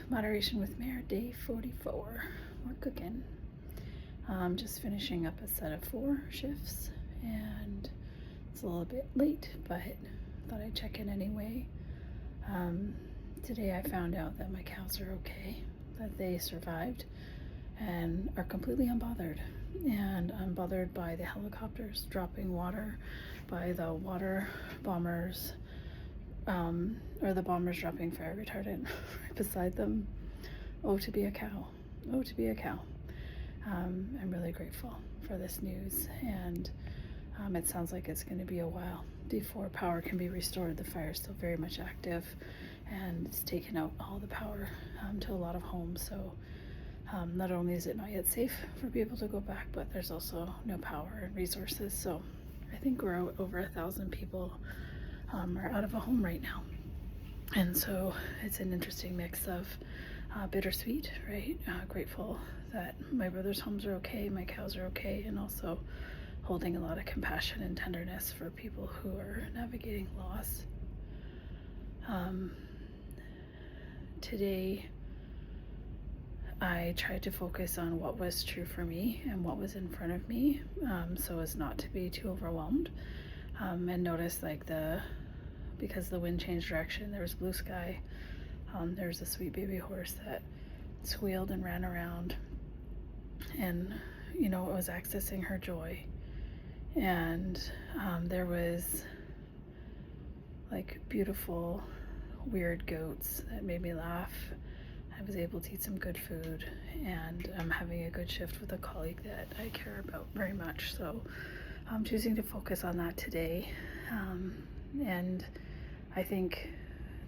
Moderation with Mare, day 44. We're cooking. Just finishing up a set of 4 shifts, and it's a little bit late, but thought I'd check in anyway. Today I found out that my cows are okay, that they survived and are completely unbothered. And unbothered by the helicopters dropping water, by the water bombers, or the bombers dropping fire retardant right beside them. Oh, to be a cow. Oh, to be a cow. I'm really grateful for this news, and it sounds like it's going to be a while before power can be restored. The fire is still very much active, and it's taken out all the power to a lot of homes. So not only is it not yet safe for people to go back, but there's also no power and resources. So I think we're over 1,000 people are out of a home right now. And so it's an interesting mix of bittersweet, right? Grateful that my brother's homes are okay, my cows are okay, and also holding a lot of compassion and tenderness for people who are navigating loss. Today, I tried to focus on what was true for me and what was in front of me, so as not to be too overwhelmed, and notice because the wind changed direction, there was blue sky. There was a sweet baby horse that squealed and ran around, and it was accessing her joy. And there was like beautiful weird goats that made me laugh. I was able to eat some good food, and I'm having a good shift with a colleague that I care about very much. So I'm choosing to focus on that today. And I think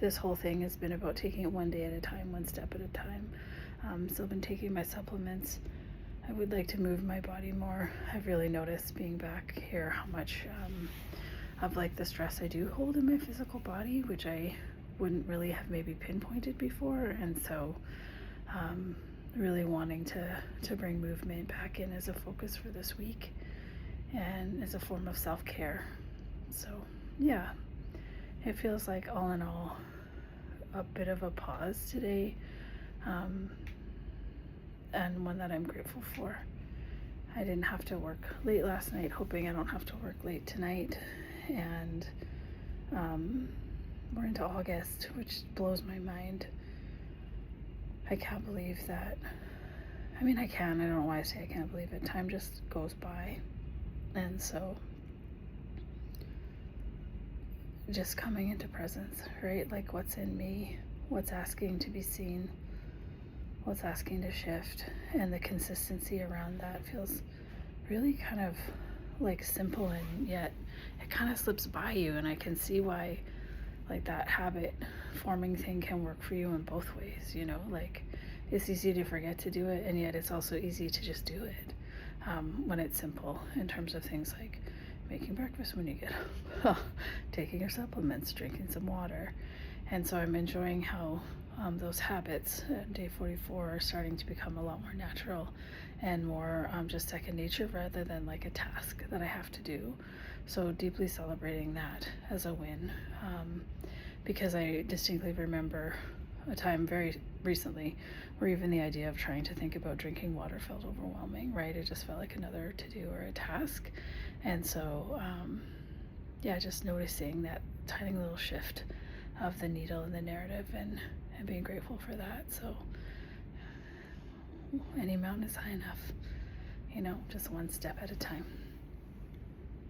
this whole thing has been about taking it one day at a time, one step at a time. So I've been taking my supplements. I would like to move my body more. I've really noticed being back here how much of the stress I do hold in my physical body, which I wouldn't really have maybe pinpointed before. And so really wanting to bring movement back in as a focus for this week and as a form of self-care. So yeah, it feels like all in all a bit of a pause today, and one that I'm grateful for. I didn't have to work late last night, hoping I don't have to work late tonight, and we're into August, which blows my mind. I can't believe that. I don't know why I say I can't believe it. Time just goes by. And so just coming into presence, right? Like what's in me, what's asking to be seen, what's asking to shift, and the consistency around that feels really kind of like simple, and yet it kind of slips by you. And I can see why like that habit forming thing can work for you in both ways, like it's easy to forget to do it, and yet it's also easy to just do it when it's simple, in terms of things like making breakfast when you get up, taking your supplements, drinking some water. And so I'm enjoying how those habits at day 44 are starting to become a lot more natural and more just second nature, rather than like a task that I have to do. So deeply celebrating that as a win, because I distinctly remember a time very recently where even the idea of trying to think about drinking water felt overwhelming, right? It just felt like another to-do or a task. And so just noticing that tiny little shift of the needle and the narrative, and being grateful for that. So any mountain is high enough, just one step at a time.